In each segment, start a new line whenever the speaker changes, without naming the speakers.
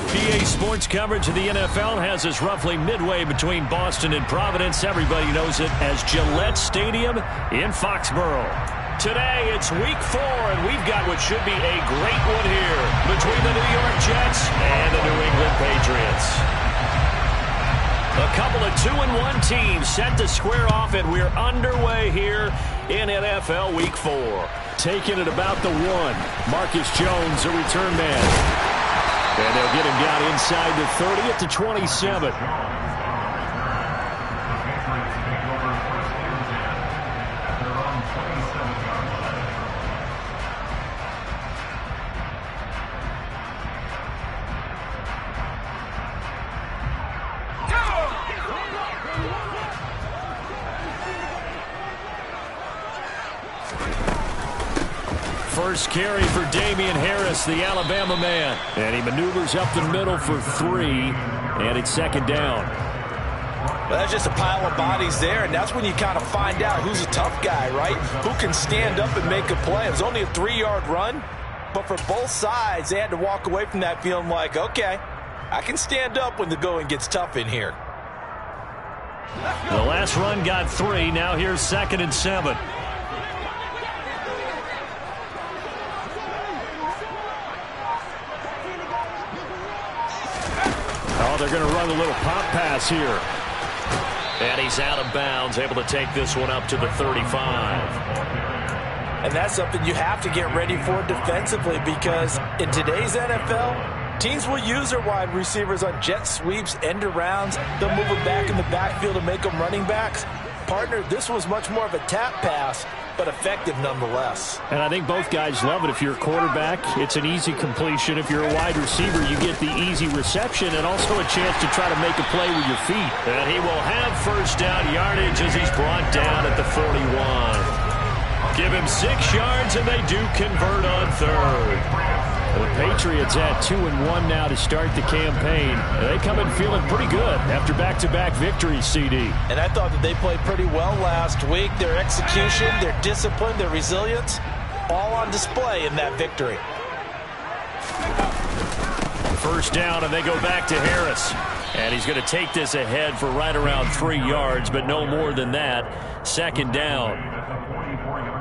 PA Sports coverage of the NFL has us roughly midway between Boston and Providence. Everybody knows it as Gillette Stadium in Foxborough. Today, it's week 4, and we've got what should be a great one here between the New York Jets and the New England Patriots. A couple of 2-1 teams set to square off, and we're underway here in NFL Week 4. Taking it about the 1. Marcus Jones, a return man. And they'll get him down inside the 30 at the 27. First carry for Damian Harris, the Alabama man. And he maneuvers up the middle for 3, and it's second down.
Well, that's just a pile of bodies there, and that's when you kind of find out who's a tough guy, right? Who can stand up and make a play. It was only a 3-yard run, but for both sides, they had to walk away from that feeling like, okay, I can stand up when the going gets tough in here.
The last run got 3. Now here's 2nd and 7. They're going to run a little pop pass here. And he's out of bounds, able to take this one up to the 35.
And that's something you have to get ready for defensively, because in today's NFL, teams will use their wide receivers on jet sweeps, end arounds. They'll move them back in the backfield to make them running backs. Partner, this was much more of a tap pass, but effective nonetheless.
And I think both guys love it. If you're a quarterback, it's an easy completion. If you're a wide receiver, you get the easy reception and also a chance to try to make a play with your feet. And he will have first down yardage as he's brought down at the 41. Give him 6 yards, and they do convert on 3rd. The Patriots at 2-1 now to start the campaign. They come in feeling pretty good after back-to-back victories, CD.
And I thought that they played pretty well last week. Their execution, their discipline, their resilience, all on display in that victory.
First down, and they go back to Harris. And he's going to take this ahead for right around 3 yards, but no more than that. 2nd down.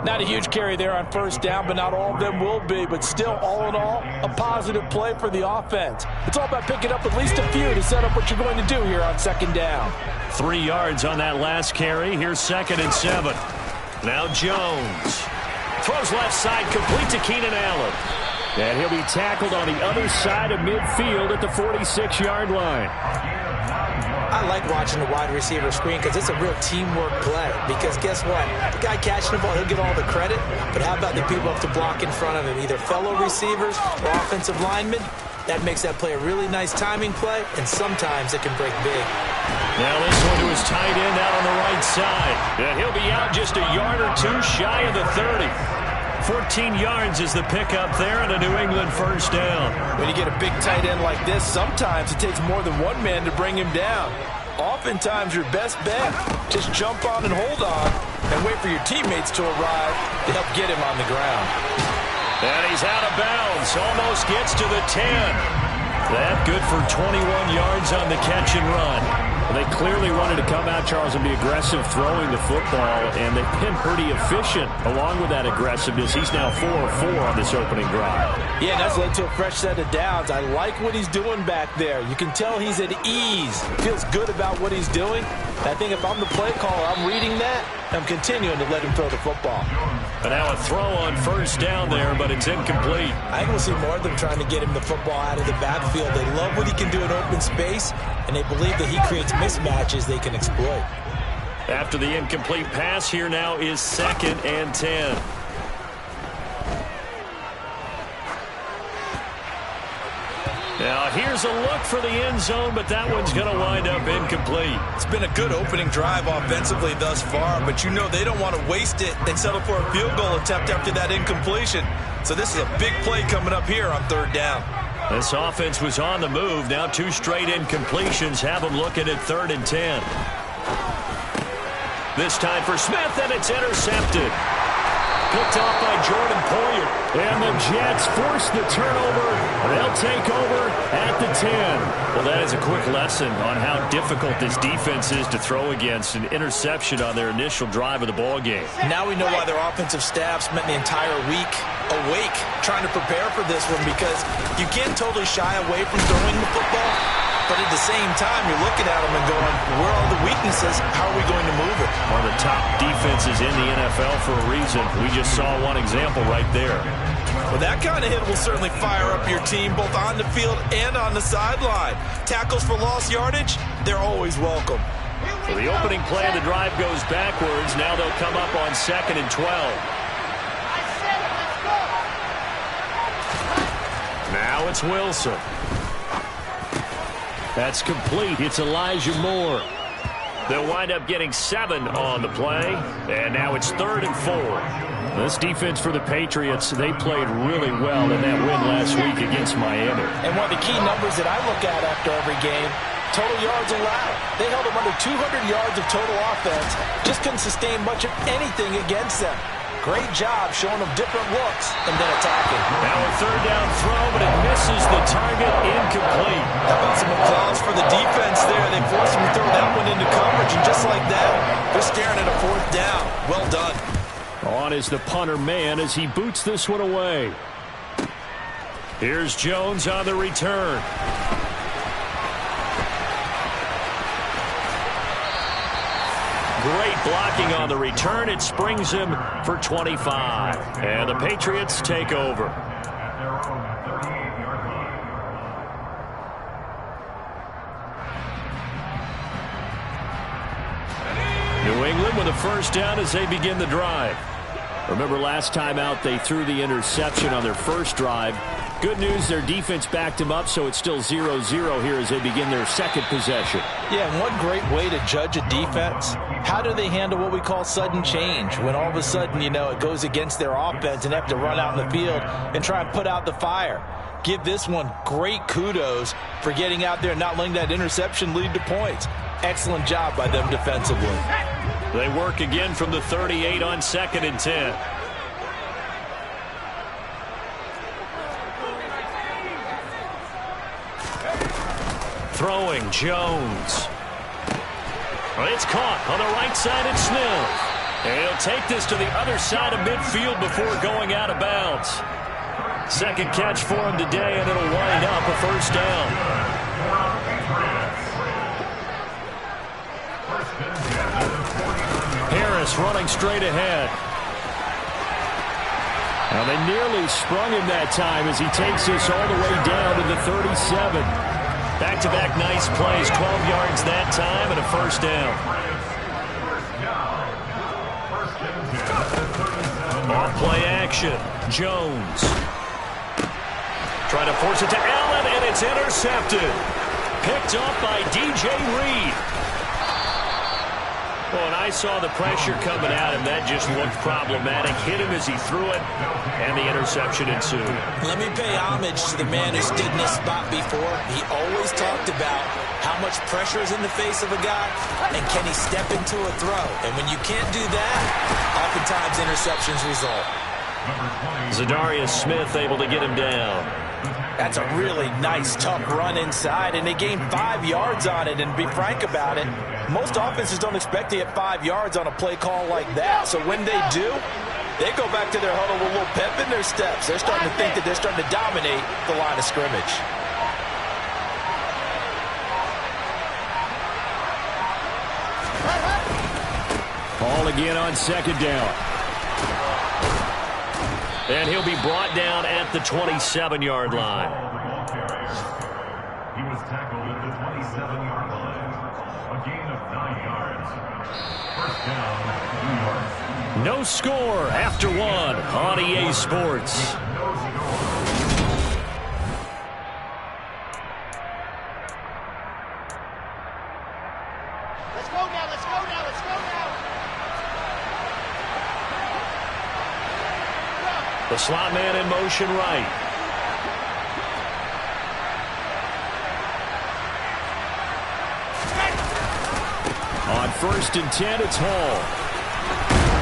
Not a huge carry there on first down, but not all of them will be. But still, all in all, a positive play for the offense. It's all about picking up at least a few to set up what you're going to do here on 2nd down.
3 yards on that last carry. Here's 2nd and 7. Now Jones. Throws left side, complete to Keenan Allen. And he'll be tackled on the other side of midfield at the 46-yard line.
I like watching the wide receiver screen because it's a real teamwork play. Because guess what? The guy catching the ball, he'll get all the credit. But how about the people up to block in front of him? Either fellow receivers or offensive linemen. That makes that play a really nice timing play, and sometimes it can break big.
Now this one to his tight end out on the right side. And he'll be out just a yard or 2 shy of the 30. 14 yards is the pickup there, and a New England first down.
When you get a big tight end like this, sometimes it takes more than one man to bring him down. Oftentimes, your best bet, just jump on and hold on and wait for your teammates to arrive to help get him on the ground.
And he's out of bounds, almost gets to the 10. That good for 21 yards on the catch and run. Well, they clearly wanted to come out, Charles, and be aggressive throwing the football, and they've been pretty efficient along with that aggressiveness. He's now 4 of 4 on this opening drive.
Yeah, that's led to a fresh set of downs. I like what he's doing back there. You can tell he's at ease. Feels good about what he's doing. I think if I'm the play caller, I'm reading that. I'm continuing to let him throw the football.
But now a throw on first down there, but it's incomplete.
I think we'll see more of them trying to get him the football out of the backfield. They love what he can do in open space, and they believe that he creates mismatches they can exploit.
After the incomplete pass, here now is 2nd and 10. Now here's a look for the end zone, but that one's going to wind up incomplete.
It's been a good opening drive offensively thus far, but you know they don't want to waste it and settle for a field goal attempt after that incompletion. So this is a big play coming up here on 3rd down.
This offense was on the move. Now 2 straight incompletions have them looking at 3rd and 10. This time for Smith, and it's intercepted. Picked off by Jordan Poyer. And the Jets force the turnover. They'll take over at the 10. Well, that is a quick lesson on how difficult this defense is to throw against. An interception on their initial drive of the ball game.
Now we know why their offensive staff spent the entire week awake trying to prepare for this one, because you can't totally shy away from throwing the football. But at the same time, you're looking at them and going, where are the weaknesses? How are we going to move it?
One of the top defenses in the NFL for a reason. We just saw one example right there.
Well, that kind of hit will certainly fire up your team, both on the field and on the sideline. Tackles for lost yardage, they're always welcome.
So the opening play of the drive goes backwards. Now they'll come up on 2nd and 12. Now it's Wilson. That's complete. It's Elijah Moore. They'll wind up getting 7 on the play. And now it's 3rd and 4. This defense for the Patriots, they played really well in that win last week against Miami.
And one of the key numbers that I look at after every game, total yards allowed. They held them under 200 yards of total offense. Just couldn't sustain much of anything against them. Great job showing them different looks and then attacking.
Now a 3rd down throw, but it misses the target. Incomplete.
How about some applause for the defense there? They forced him to throw that one into coverage, and just like that, they're staring at a 4th down. Well done.
On is the punter man as he boots this one away. Here's Jones on the return. Great blocking on the return. It springs him for 25. And the Patriots take over. New England with a 1st down as they begin the drive. Remember last time out they threw the interception on their first drive. Good news, their defense backed them up, so it's still 0-0 here as they begin their 2nd possession.
Yeah, and one great way to judge a defense, how do they handle what we call sudden change? When all of a sudden, you know, it goes against their offense and they have to run out in the field and try and put out the fire. Give this one great kudos for getting out there and not letting that interception lead to points. Excellent job by them defensively.
They work again from the 38 on 2nd and 10. Throwing Jones. Well, it's caught on the right side at Smith. And he'll take this to the other side of midfield before going out of bounds. 2nd catch for him today, and it'll wind up a 1st down. Harris running straight ahead. Now they nearly sprung him that time as he takes this all the way down to the 37. Back-to-back nice plays, 12 yards that time and a 1st down. Off play action, Jones. Trying to force it to Allen, and it's intercepted. Picked off by DJ Reed. Well, and I saw the pressure coming at him. That just looked problematic. Hit him as he threw it, and the interception ensued.
Let me pay homage to the man who stood in this spot before. He always talked about how much pressure is in the face of a guy, and can he step into a throw. And when you can't do that, oftentimes interceptions result.
Zadarius Smith able to get him down.
That's a really nice, tough run inside, and they gained 5 yards on it. And to be frank about it, most offenses don't expect to get 5 yards on a play call like that. So when they do, they go back to their huddle with a little pep in their steps. They're starting to think that they're starting to dominate the line of scrimmage.
Ball again on 2nd down. And he'll be brought down at the 27-yard line.
He was tackled at the 27-yard line. A gain of 9 yards. 1st down, New York.
No score after 1 on EA Sports.
Let's go now, let's go now, let's go now.
The slot man in motion right. On 1st and 10, it's Hall.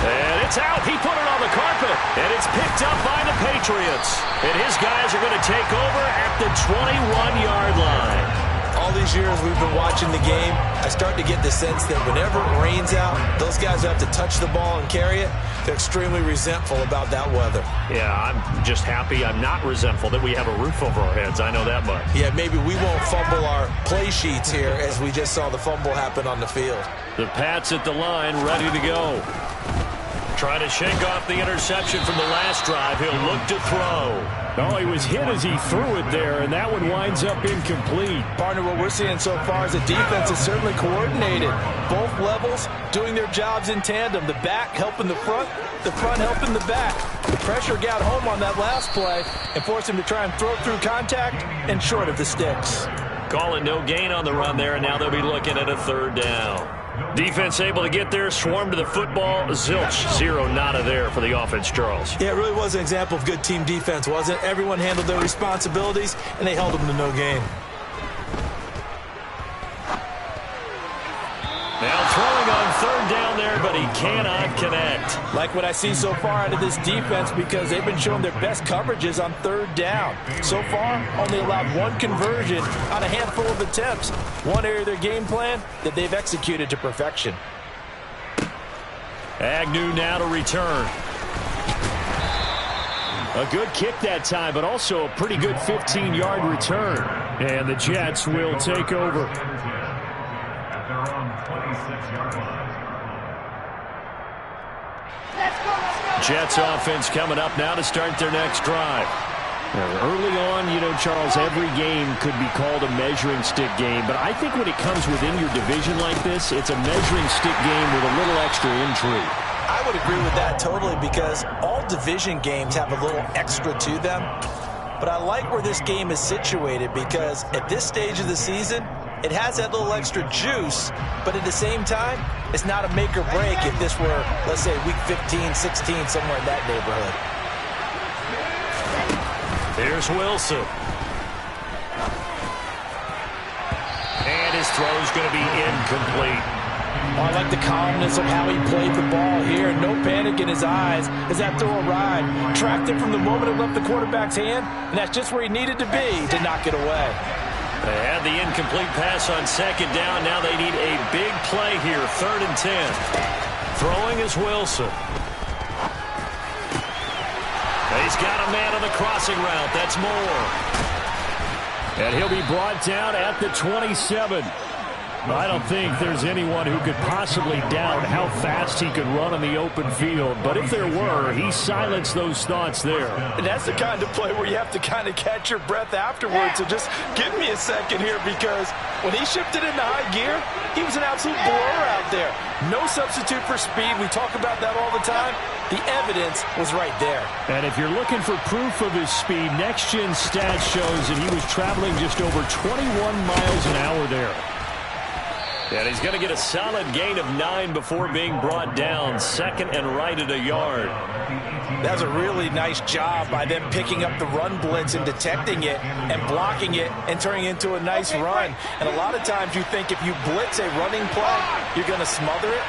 And It's out. He put it on the carpet. And it's picked up by the Patriots. And his guys are going to take over at the 21-yard line.
All these years we've been watching the game, I start to get the sense that whenever it rains out, those guys who have to touch the ball and carry it, they're extremely resentful about that weather.
Yeah, I'm just happy I'm not resentful that we have a roof over our heads. I know that much.
Yeah, maybe we won't fumble our play sheets here as we just saw the fumble happen on the field.
The Pats at the line, ready to go. Trying to shake off the interception from the last drive. He'll look to throw. Oh, he was hit as he threw it there, and that one winds up incomplete.
Partner, what we're seeing so far is the defense is certainly coordinated. Both levels doing their jobs in tandem. The back helping the front helping the back. The pressure got home on that last play and forced him to try and throw through contact and short of the sticks.
Call it no gain on the run there, and now they'll be looking at a third down. Defense able to get there, swarm to the football. Zilch, zero nada there for the offense, Charles.
Yeah, it really was an example of good team defense, wasn't it? Everyone handled their responsibilities, and they held them to no gain.
Now throwing on third down there, but he cannot connect.
Like what I see so far out of this defense because they've been showing their best coverages on third down. So far, only allowed one conversion on a handful of attempts. One area of their game plan that they've executed to perfection.
Agnew now to return. A good kick that time, but also a pretty good 15-yard return. And the Jets will take over.
At their own 26-yard line.
Jets offense coming up now to start their next drive. Now, early on, you know, Charles, every game could be called a measuring stick game. But I think when it comes within your division like this, it's a measuring stick game with a little extra intrigue.
I would agree with that totally because all division games have a little extra to them. But I like where this game is situated because at this stage of the season, it has that little extra juice, but at the same time, it's not a make or break if this were, let's say, week 15, 16, somewhere in that neighborhood.
Here's Wilson. And his throw's going to be incomplete.
Oh, I like the calmness of how he played the ball here. No panic in his eyes as that throw arrived. Tracked it from the moment it left the quarterback's hand, and that's just where he needed to be to knock it away.
They had the incomplete pass on second down. Now they need a big play here, 3rd and 10. Throwing is Wilson. He's got a man on the crossing route. That's Moore. And he'll be brought down at the 27. I don't think there's anyone who could possibly doubt how fast he could run on the open field. But if there were, he silenced those thoughts there.
And that's the kind of play where you have to kind of catch your breath afterwards. So just give me a second here because when he shifted into high gear, he was an absolute blur out there. No substitute for speed. We talk about that all the time. The evidence was right there.
And if you're looking for proof of his speed, Next Gen Stats shows that he was traveling just over 21 miles an hour there. And he's going to get a solid gain of 9 before being brought down. 2nd and right at a yard.
That was a really nice job by them picking up the run blitz and detecting it and blocking it and turning it into a nice run. And a lot of times you think if you blitz a running play, you're going to smother it.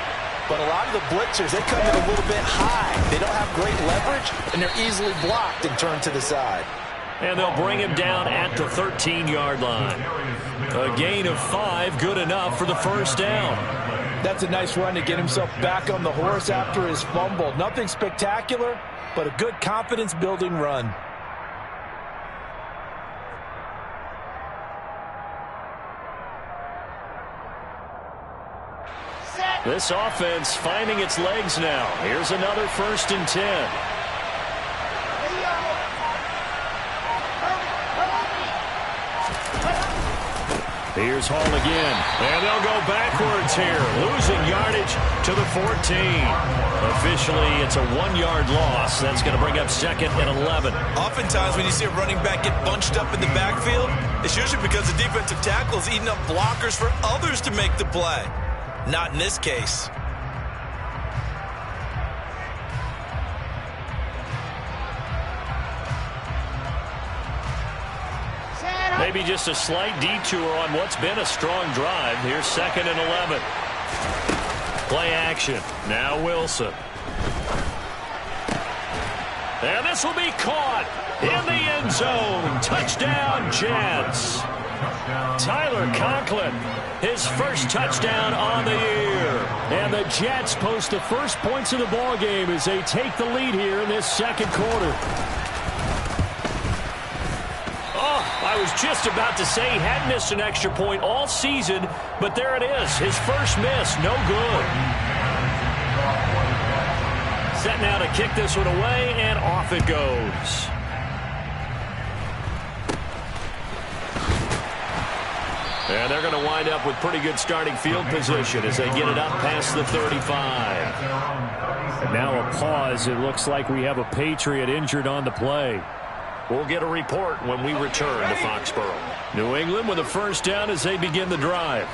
But a lot of the blitzers, they come in a little bit high. They don't have great leverage, and they're easily blocked and turned to the side.
And they'll bring him down at the 13-yard line. A gain of 5, good enough for the first down.
That's a nice run to get himself back on the horse after his fumble. Nothing spectacular, but a good confidence-building run.
This offense finding its legs now. Here's another 1st and 10. Here's Hall again. And they'll go backwards here. Losing yardage to the 14. Officially, it's a 1-yard loss. That's going to bring up 2nd and 11.
Oftentimes when you see a running back get bunched up in the backfield, it's usually because the defensive tackle is eating up blockers for others to make the play. Not in this case.
Maybe just a slight detour on what's been a strong drive. Here's 2nd and 11. Play action. Now Wilson. And this will be caught in the end zone. Touchdown, Jets. Tyler Conklin, his first touchdown on the year. And the Jets post the first points of the ball game as they take the lead here in this second quarter. I was just about to say he hadn't missed an extra point all season, but there it is. His first miss, no good. Set now to kick this one away, and off it goes. And they're going to wind up with pretty good starting field position as they get it up past the 35. And now a pause. It looks like we have a Patriot injured on the play. We'll get a report when we return to Foxborough. New England with a first down as they begin the drive.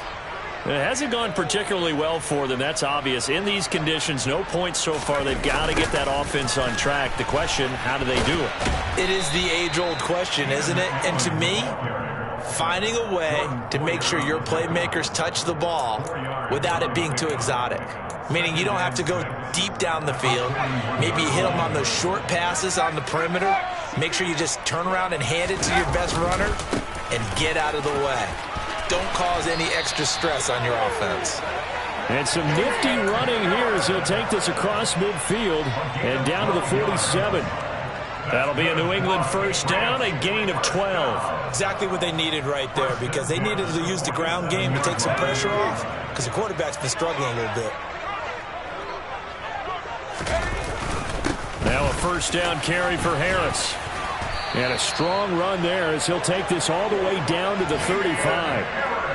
It hasn't gone particularly well for them. That's obvious. In these conditions, no points so far. They've got to get that offense on track. The question, how do they do it?
It is the age-old question, isn't it? And to me, finding a way to make sure your playmakers touch the ball without it being too exotic. Meaning you don't have to go deep down the field. Maybe you hit them on those short passes on the perimeter. Make sure you just turn around and hand it to your best runner and get out of the way. Don't cause any extra stress on your offense.
And some nifty running here as he'll take this across midfield and down to the 47. That'll be a New England first down, a gain of 12.
Exactly what they needed right there, because they needed to use the ground game to take some pressure off, because the quarterback's been struggling a little bit.
Now a first down carry for Harris. And a strong run there as he'll take this all the way down to the 35.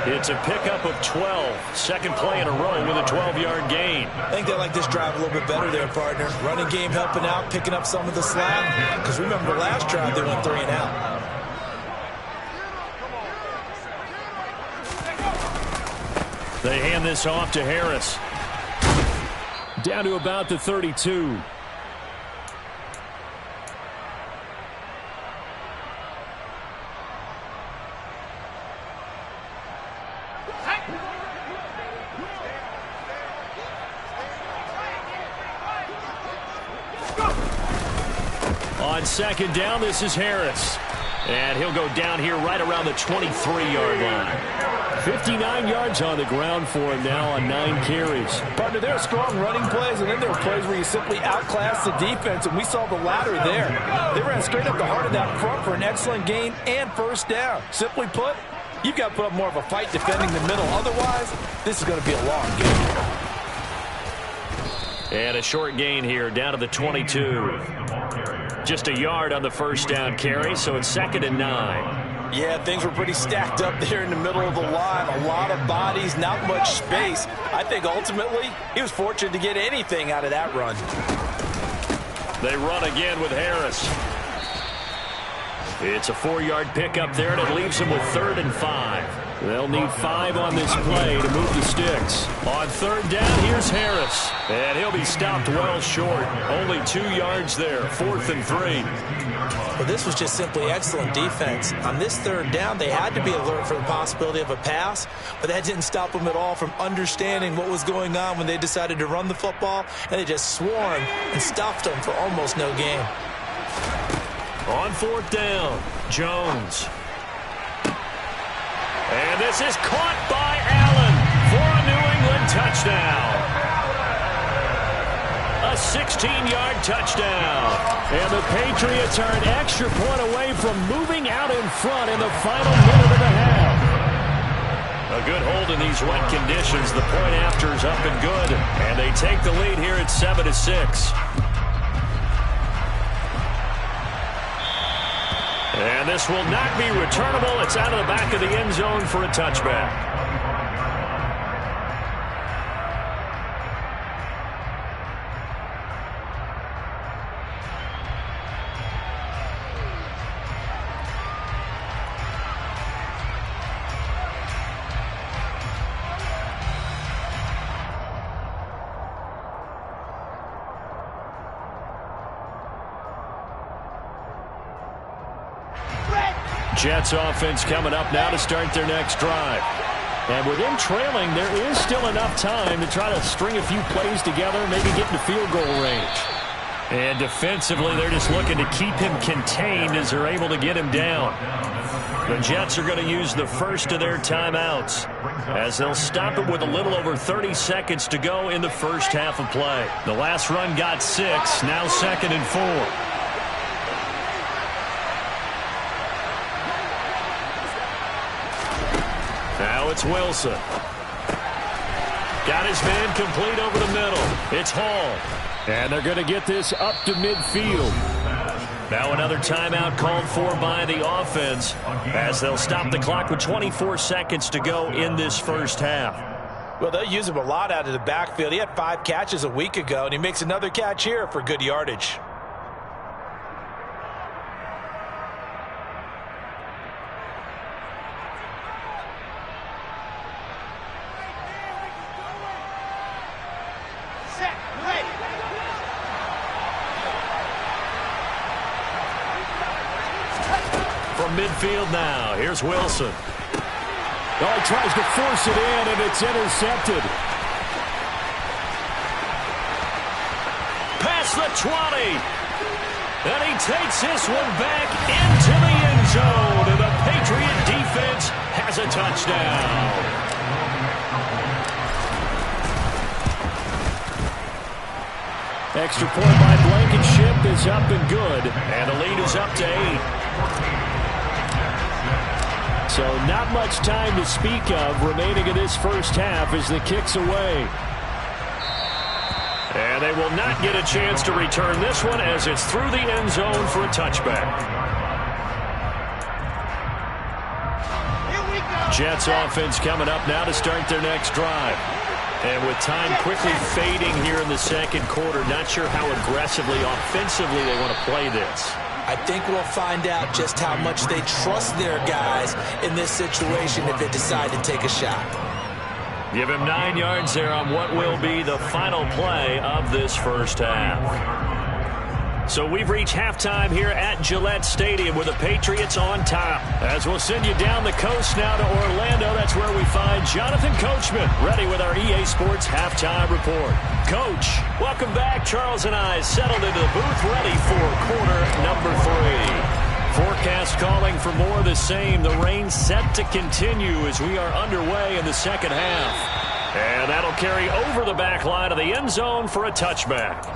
It's a pickup of 12. Second play in a row with a 12-yard gain.
I think they like this drive a little bit better there, partner. Running game helping out, picking up some of the slack. Because remember, the last drive they went 3 and out.
They hand this off to Harris. Down to about the 32. On second down, this is Harris. And he'll go down here right around the 23-yard line. 59 yards on the ground for him now on 9 carries.
Partner, there are strong running plays, and then there are plays where you simply outclass the defense, and we saw the latter there. They ran straight up the heart of that front for an excellent gain and first down. Simply put, you've got to put up more of a fight defending the middle. Otherwise, this is going to be a long game.
And a short gain here down to the 22. Just a yard on the first down carry, so it's 2nd and 9.
Yeah, things were pretty stacked up there in the middle of the line. A lot of bodies, not much space. I think ultimately he was fortunate to get anything out of that run.
They run again with Harris. It's a 4-yard pickup there, and it leaves them with 3rd and 5. They'll need 5 on this play to move the sticks. On 3rd down, here's Harris. And he'll be stopped well short. Only 2 yards there, 4th and 3.
Well, this was just simply excellent defense. On this 3rd down, they had to be alert for the possibility of a pass, but that didn't stop them at all from understanding what was going on when they decided to run the football, and they just swarmed and stuffed them for almost no gain.
On 4th down, Jones. And this is caught by Allen for a New England touchdown. A 16-yard touchdown. And the Patriots are an extra point away from moving out in front in the final minute of the half. A good hold in these wet conditions. The point after is up and good. And they take the lead here at 7-6. And this will not be returnable. It's out of the back of the end zone for a touchback. Jets offense coming up now to start their next drive. And with them trailing, there is still enough time to try to string a few plays together, maybe get into field goal range. And defensively, they're just looking to keep him contained as they're able to get him down. The Jets are going to use the first of their timeouts as they'll stop it with a little over 30 seconds to go in the first half of play. The last run got 6, now 2nd and 4. Now it's Wilson. Got his man complete over the middle. It's Hall. And they're going to get this up to midfield. Now another timeout called for by the offense as they'll stop the clock with 24 seconds to go in this first half.
Well, they'll use him a lot out of the backfield. He had 5 catches a week ago, and he makes another catch here for good yardage.
Midfield now. Here's Wilson. Oh, he tries to force it in, and it's intercepted. Past the 20. And he takes this one back into the end zone, and the Patriot defense has a touchdown. Extra point by Blankenship is up and good, and the lead is up to 8. So not much time to speak of remaining in this first half as the kick's away. And they will not get a chance to return this one as it's through the end zone for a touchback. Jets offense coming up now to start their next drive. And with time quickly fading here in the second quarter, not sure how aggressively, offensively they want to play this.
I think we'll find out just how much they trust their guys in this situation if they decide to take a shot.
Give him 9 yards there on what will be the final play of this first half. So we've reached halftime here at Gillette Stadium with the Patriots on top. As we'll send you down the coast now to Orlando, that's where we find Jonathan Coachman ready with our EA Sports Halftime Report. Coach, welcome back. Charles and I settled into the booth ready for quarter number 3. Forecast calling for more of the same. The rain set to continue as we are underway in the second half. And that'll carry over the back line of the end zone for a touchback.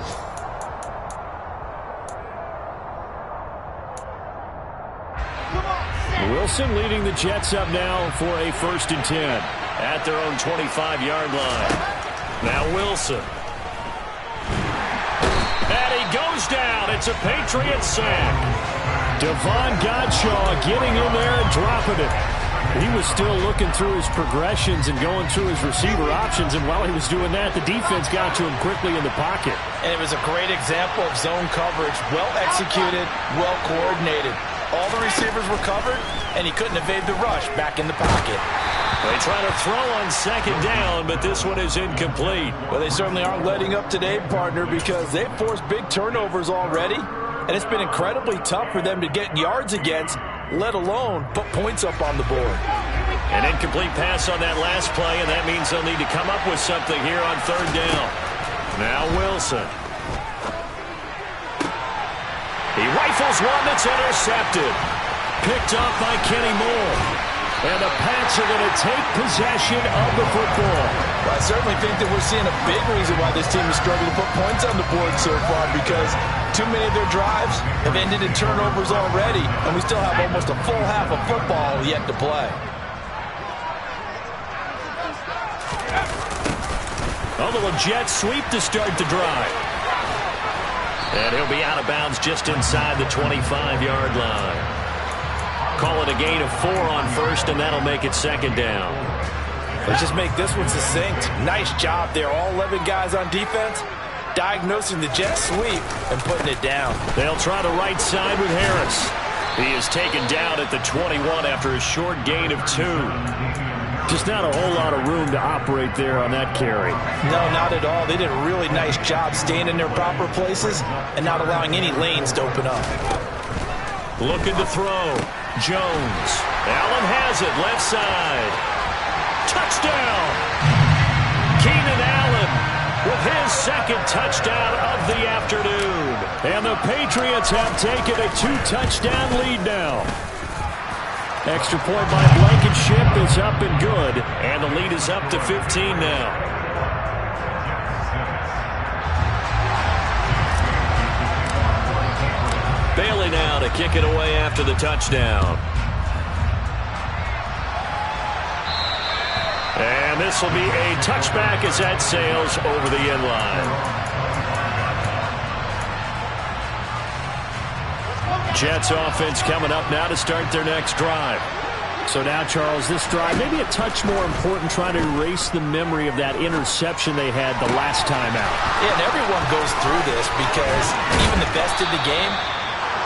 Wilson leading the Jets up now for a 1st and 10 at their own 25-yard line. Now Wilson. And he goes down. It's a Patriot sack. Devon Godshaw getting in there and dropping it. He was still looking through his progressions and going through his receiver options, and while he was doing that, the defense got to him quickly in the pocket.
And it was a great example of zone coverage. Well executed, well coordinated. All the receivers were covered, and he couldn't evade the rush back in the pocket.
They try to throw on 2nd down, but this one is incomplete.
Well, they certainly aren't letting up today, partner, because they've forced big turnovers already, and it's been incredibly tough for them to get yards against, let alone put points up on the board.
An incomplete pass on that last play, and that means they'll need to come up with something here on 3rd down. Now Wilson. He rifles one that's intercepted. Picked off by Kenny Moore. And the Pats are going to take possession of the football.
Well, I certainly think that we're seeing a big reason why this team is struggling to put points on the board so far, because too many of their drives have ended in turnovers already, and we still have almost a full half of football yet to play.
A little jet sweep to start the drive. And he'll be out of bounds just inside the 25-yard line. Call it a gain of 4 on 1st, and that'll make it 2nd down.
Let's just make this one succinct. Nice job there. All 11 guys on defense diagnosing the jet sweep and putting it down.
They'll try the right side with Harris. He is taken down at the 21 after a short gain of 2. Just not a whole lot of room to operate there on that carry.
No, not at all. They did a really nice job staying in their proper places and not allowing any lanes to open up.
Looking to throw. Jones. Allen has it. Left side. Touchdown. Keenan Allen with his second touchdown of the afternoon. And the Patriots have taken a 2-touchdown lead now. Extra point by Blankenship is up and good, and the lead is up to 15 now. Bailey now to kick it away after the touchdown. And this will be a touchback as that sails over the end line. Jets offense coming up now to start their next drive.
So now, Charles, this drive maybe a touch more important, trying to erase the memory of that interception they had the last time out.
Yeah, and everyone goes through this because even the best in the game,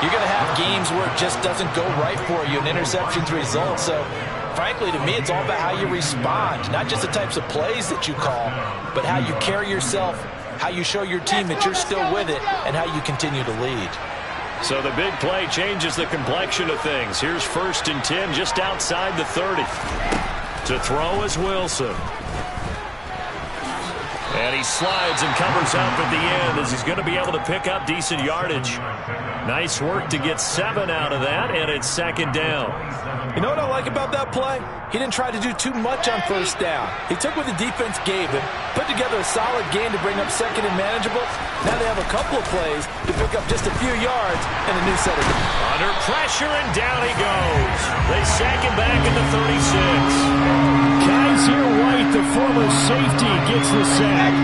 you're going to have games where it just doesn't go right for you, and interceptions result. So, frankly, to me, it's all about how you respond, not just the types of plays that you call, but how you carry yourself, how you show your team that you're still with it, and how you continue to lead.
So the big play changes the complexion of things. Here's 1st and 10 just outside the 30. To throw is Wilson. And he slides and covers up at the end as he's going to be able to pick up decent yardage. Nice work to get 7 out of that, and it's 2nd down.
You know what I like about that play? He didn't try to do too much on 1st down. He took what the defense gave him, put together a solid game to bring up 2nd and manageable. Now they have a couple of plays to pick up just a few yards and a new set of them.
Under pressure, and down he goes. They sack him back at the 36.
Kaiser White, the former safety, gets the sack.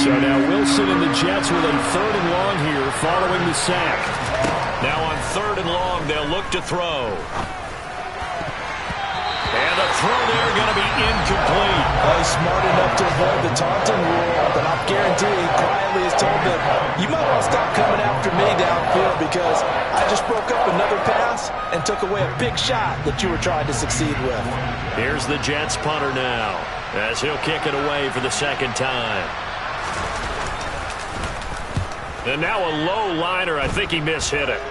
So now Wilson and the Jets with a 3rd and long here following the sack.
Now on 3rd and long, they'll look to throw. And the throw there going to be incomplete.
He's smart enough to avoid the taunting rule, but I'm guaranteeing he quietly has told them, you might want to stop coming after me downfield because I just broke up another pass and took away a big shot that you were trying to succeed with.
Here's the Jets punter now as he'll kick it away for the 2nd time. And now a low liner. I think he mishit it.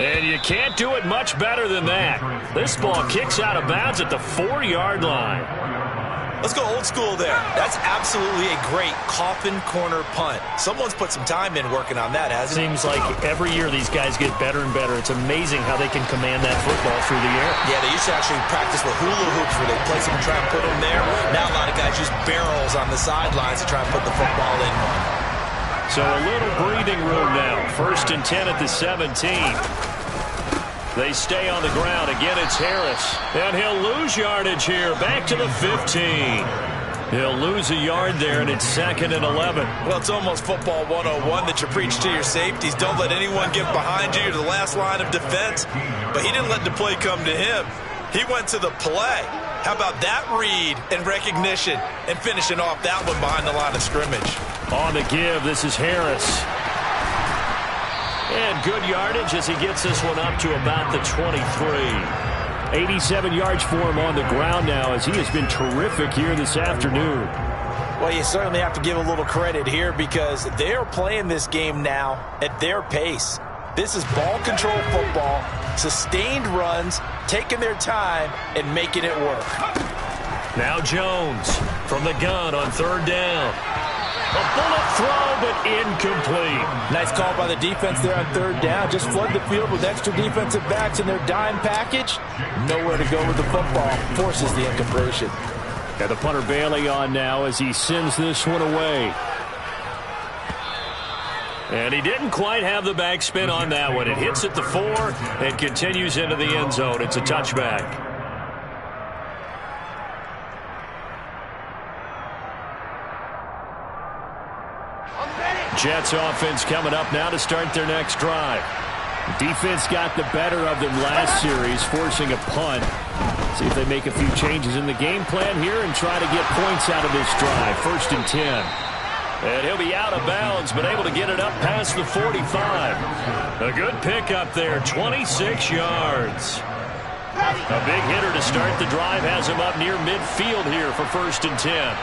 And you can't do it much better than that. This ball kicks out of bounds at the 4-yard line.
Let's go old school there. That's absolutely a great coffin corner punt. Someone's put some time in working on that, hasn't it?
Seems like every year these guys get better and better. It's amazing how they can command that football through the air.
Yeah, they used to actually practice with hula hoops where they place them and try and put them there. Now a lot of guys use barrels on the sidelines to try and put the football in one.
So a little breathing room now. 1st and 10 at the 17. They stay on the ground. Again, it's Harris. And he'll lose yardage here. Back to the 15. He'll lose a yard there, and it's 2nd and 11.
Well, it's almost football 101 that you preach to your safeties. Don't let anyone get behind you to the last line of defense. But he didn't let the play come to him. He went to the play. How about that read and recognition and finishing off that one behind the line of scrimmage?
On the give, this is Harris. And good yardage as he gets this one up to about the 23.
87 yards for him on the ground now as he has been terrific here this afternoon.
Well, you certainly have to give a little credit here because they're playing this game now at their pace. This is ball control football, sustained runs, taking their time, and making it work.
Now Jones from the gun on 3rd down. A bullet throw, but incomplete.
Nice call by the defense there on 3rd down. Just flood the field with extra defensive backs in their dime package. Nowhere to go with the football. Forces the incompletion.
Got the punter Bailey on now as he sends this one away.
And he didn't quite have the backspin on that one. It hits at the 4 and continues into the end zone. It's a touchback. Jets offense coming up now to start their next drive.
Defense got the better of them last series, forcing a punt. See if they make a few changes in the game plan here and try to get points out of this drive. 1st and 10.
And he'll be out of bounds, but able to get it up past the 45. A good pickup there, 26 yards. A big hitter to start the drive has him up near midfield here for 1st and 10.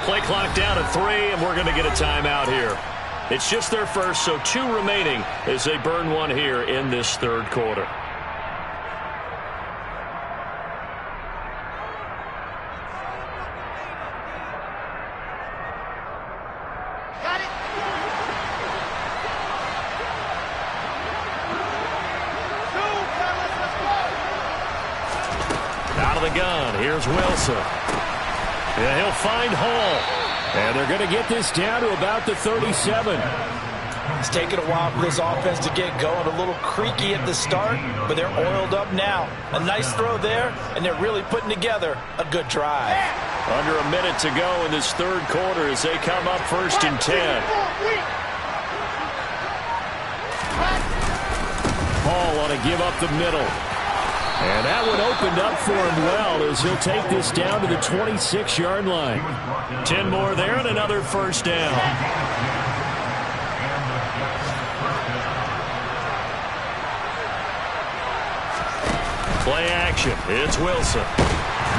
Play clock down at 3, and we're going to get a timeout here. It's just their first, so 2 remaining as they burn one here in this third quarter. Here's Wilson. Yeah, he'll find Hall. And they're going to get this down to about the 37.
It's taken a while for this offense to get going. A little creaky at the start, but they're oiled up now. A nice throw there, and they're really putting together a good drive.
Under a minute to go in this third quarter as they come up 1st and 10. Hall ought to give up the middle. And that one opened up for him well as he'll take this down to the 26-yard line. 10 more there and another first down. Play action. It's Wilson.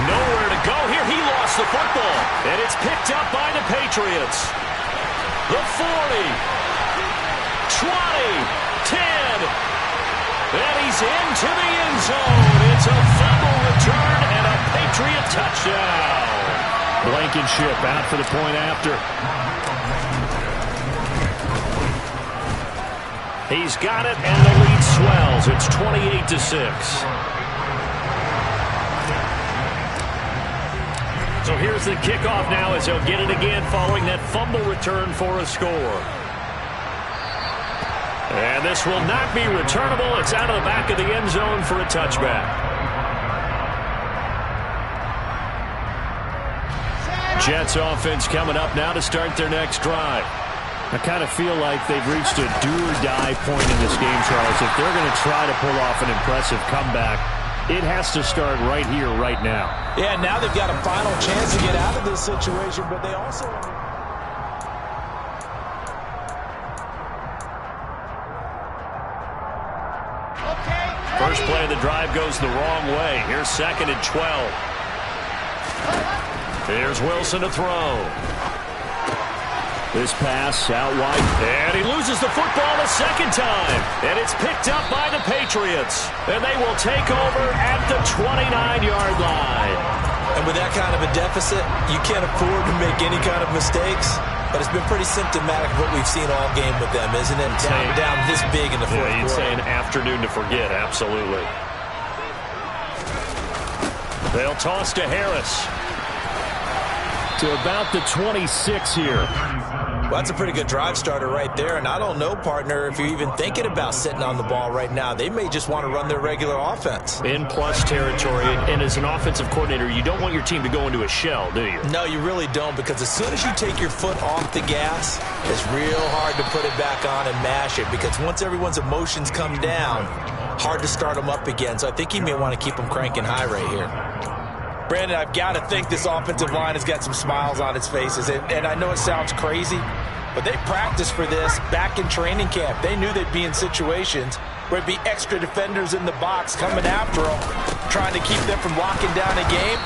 Nowhere to go here. He lost the football. And it's picked up by the Patriots. The 40. 20. 10. And he's into the end zone. It's a fumble return and a Patriot touchdown. Blankenship out for the point after. He's got it, and the lead swells. It's 28-6. So here's the kickoff now as they'll get it again following that fumble return for a score. And this will not be returnable. It's out of the back of the end zone for a touchback. Jets offense coming up now to start their next drive. I kind of feel like they've reached a do-or-die point in this game, Charles. If they're going to try to pull off an impressive comeback, it has to start right here, right now.
Yeah, now they've got a final chance to get out of this situation, but they also...
First play of the drive goes the wrong way. Here's 2nd and 12. Here's Wilson to throw. This pass out wide. And he loses the football a second time. And it's picked up by the Patriots. And they will take over at the 29-yard line.
And with that kind of a deficit, you can't afford to make any kind of mistakes. But it's been pretty symptomatic of what we've seen all game with them, isn't it? Down this big in the fourth quarter.
You'd say an afternoon to forget, absolutely. They'll toss to Harris. To about the 26 here.
Well, that's a pretty good drive starter right there. And I don't know, partner, if you're even thinking about sitting on the ball right now. They may just want to run their regular offense.
In plus territory. And as an offensive coordinator, you don't want your team to go into a shell, do you?
No, you really don't, because as soon as you take your foot off the gas, it's real hard to put it back on and mash it, because once everyone's emotions come down, hard to start them up again. So I think you may want to keep them cranking high right here. Brandon, I've got to think this offensive line has got some smiles on its faces. And I know it sounds crazy, but they practiced for this back in training camp. They knew they'd be in situations where it'd be extra defenders in the box coming after them, trying to keep them from locking down a game.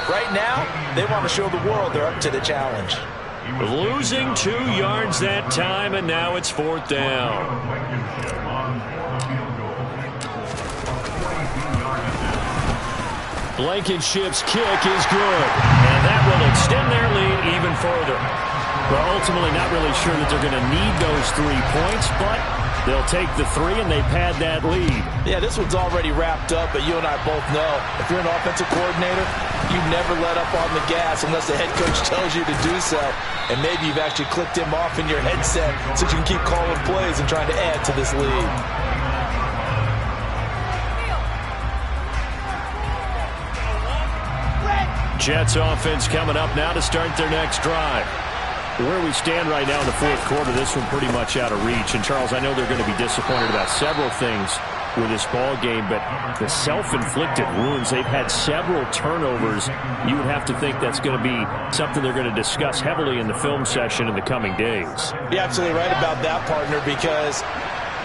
Right now, they want to show the world they're up to the challenge.
Losing 2 yards that time, and now it's 4th down. Blankenship's kick is good, and that will extend their lead even further. Well, ultimately not really sure that they're going to need those 3 points, but they'll take the 3 and they pad that lead.
Yeah, this one's already wrapped up, but you and I both know if you're an offensive coordinator, you never let up on the gas unless the head coach tells you to do so. And maybe you've actually clicked him off in your headset so you can keep calling plays and trying to add to this lead.
Jets offense coming up now to start their next drive. Where we stand right now in the fourth quarter, this one pretty much out of reach. And, Charles, I know they're going to be disappointed about several things with this ball game, but the self-inflicted wounds, they've had several turnovers. You would have to think that's going to be something they're going to discuss heavily in the film session in the coming days.
You're absolutely right about that, partner, because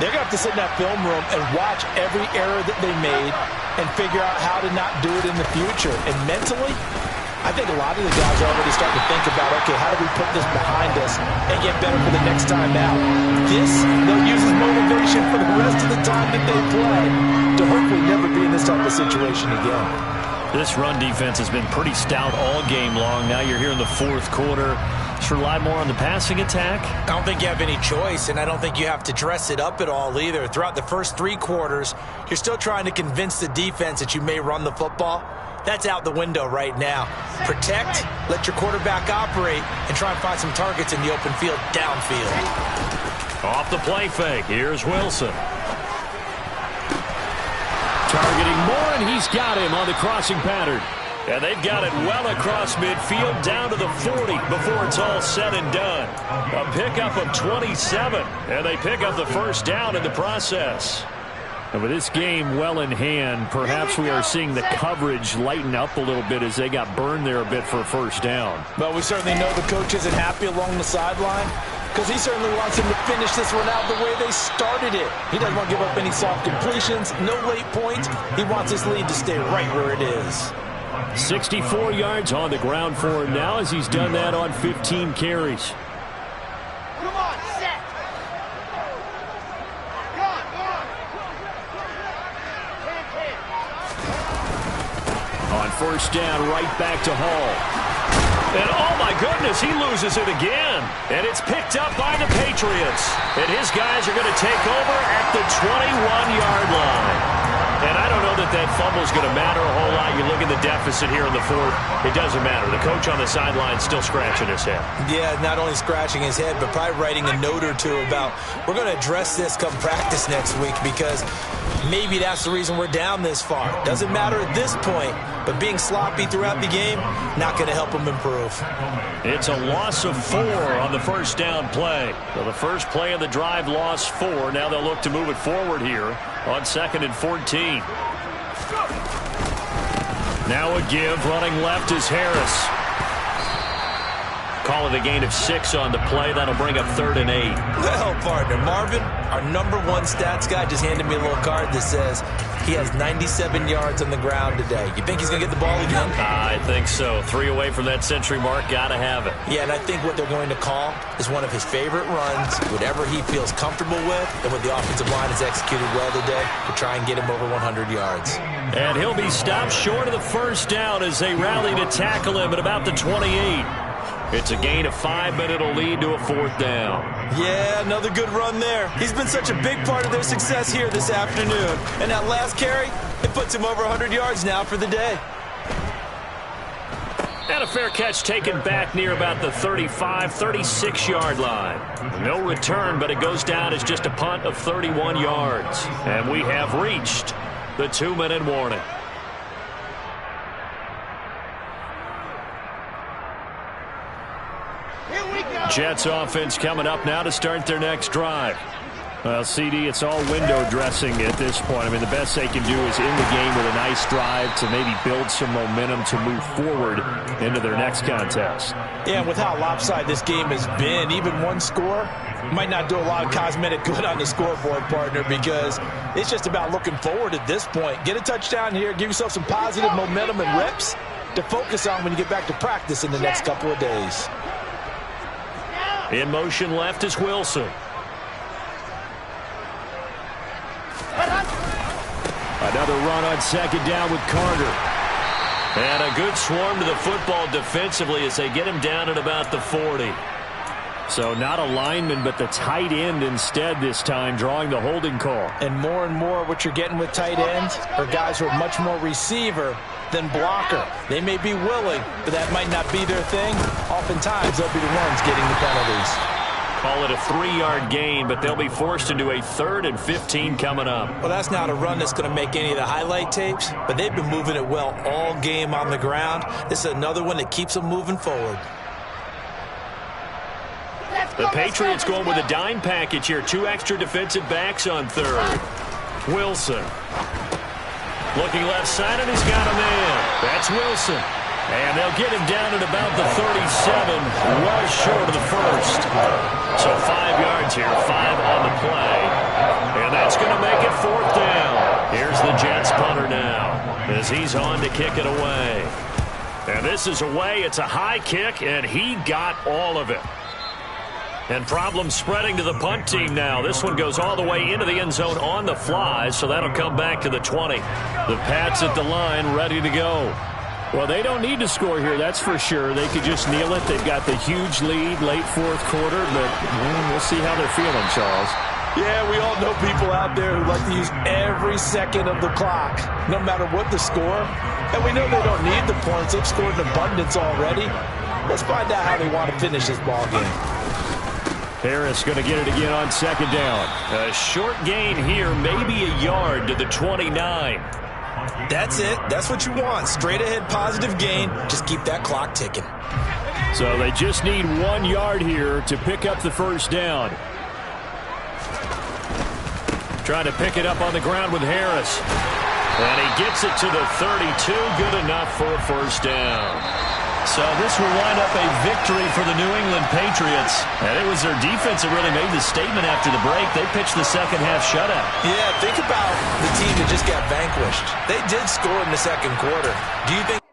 they're going to have to sit in that film room and watch every error that they made and figure out how to not do it in the future. And mentally, I think a lot of the guys are already starting to think about, okay, how do we put this behind us and get better for the next time out? This, they'll use as motivation for the rest of the time that they play to hopefully never be in this type of situation again.
This run defense has been pretty stout all game long. Now you're here in the fourth quarter. Should rely more on the passing attack?
I don't think you have any choice, and I don't think you have to dress it up at all either. Throughout the first 3 quarters, you're still trying to convince the defense that you may run the football. That's out the window right now. Protect, let your quarterback operate, and try and find some targets in the open field downfield.
Off the play fake. Here's Wilson. Targeting Moore, and he's got him on the crossing pattern. And they've got it well across midfield down to the 40 before it's all said and done. A pickup of 27, and they pick up the first down in the process. And with this game well in hand, perhaps we are seeing the coverage lighten up a little bit as they got burned there a bit for a first down.
But we certainly know the coach isn't happy along the sideline because he certainly wants him to finish this one out the way they started it. He doesn't want to give up any soft completions, no late points. He wants his lead to stay right where it is.
64 yards on the ground for him now as he's done that on 15 carries.
Come on, set. Come on. 10-10.
On first down, right back to Hall. And oh my goodness, he loses it again. And it's picked up by the Patriots. And his guys are going to take over at the 21-yard line. And I don't know that that fumble is going to matter a whole lot. You look at the deficit here in the fourth, it doesn't matter. The coach on the sideline still scratching his head.
Yeah, not only scratching his head, but probably writing a note or two about, we're going to address this come practice next week because maybe that's the reason we're down this far. Doesn't matter at this point, but being sloppy throughout the game, not going to help him improve.
It's a loss of 4 on the first down play. So the first play of the drive lost 4. Now they'll look to move it forward here on 2nd and 14. Now a give. Running left is Harris. Call it a gain of 6 on the play. That'll bring up 3rd and 8.
Well, partner, Marvin, our #1 stats guy just handed me a little card that says he has 97 yards on the ground today. You think he's going to get the ball again?
I think so. 3 away from that century mark. Got to have it.
Yeah, and I think what they're going to call is one of his favorite runs, whatever he feels comfortable with, and what the offensive line has executed well today to try and get him over 100 yards.
And he'll be stopped short of the first down as they rally to tackle him at about the 28. It's a gain of 5, but it'll lead to a 4th down.
Yeah, another good run there. He's been such a big part of their success here this afternoon. And that last carry, it puts him over 100 yards now for the day.
And a fair catch taken back near about the 35, 36-yard line. No return, but it goes down as just a punt of 31 yards. And we have reached the 2-minute warning. Jets offense coming up now to start their next drive. Well, CD, it's all window dressing at this point. I mean, the best they can do is in the game with a nice drive to maybe build some momentum to move forward into their next contest.
Yeah, and with how lopsided this game has been, even one score might not do a lot of cosmetic good on the scoreboard, partner, because it's just about looking forward at this point. Get a touchdown here, give yourself some positive momentum and reps to focus on when you get back to practice in the next couple of days.
In motion left is Wilson. Another run on 2nd down with Carter. And a good swarm to the football defensively as they get him down at about the 40. So not a lineman, but the tight end instead this time, drawing the holding call.
And more what you're getting with tight ends are guys who are much more receiver than blocker. They may be willing, but that might not be their thing. Oftentimes, they'll be the ones getting the penalties.
Call it a 3-yard gain, but they'll be forced into a 3rd and 15 coming up.
Well, that's not a run that's going to make any of the highlight tapes, but they've been moving it well all game on the ground. This is another one that keeps them moving forward.
The Patriots going with a dime package here. 2 extra defensive backs on 3rd. Wilson. Looking left side, and he's got a man. That's Wilson. And they'll get him down at about the 37, well short of the first. So 5 yards here, 5 on the play. And that's going to make it 4th down. Here's the Jets punter now as he's on to kick it away. And this is away. It's a high kick, and he got all of it. And problems spreading to the punt team now. This one goes all the way into the end zone on the fly, so that'll come back to the 20. The Pats at the line ready to go.
Well, they don't need to score here, that's for sure. They could just kneel it. They've got the huge lead, late fourth quarter, but we'll see how they're feeling, Charles.
Yeah, we all know people out there who like to use every second of the clock, no matter what the score. And we know they don't need the points. They've scored in abundance already. Let's find out how they want to finish this ball game.
Harris going to get it again on second down. A short gain here, maybe a yard to the 29.
That's it. That's what you want. Straight ahead positive gain. Just keep that clock ticking.
So they just need 1 yard here to pick up the first down.
Trying to pick it up on the ground with Harris. And he gets it to the 32. Good enough for a first down. So this will wind up a victory for the New England Patriots. And it was their defense that really made the statement after the break. They pitched the second half shutout.
Yeah, think about the team that just got vanquished. They did score in the second quarter. Do you think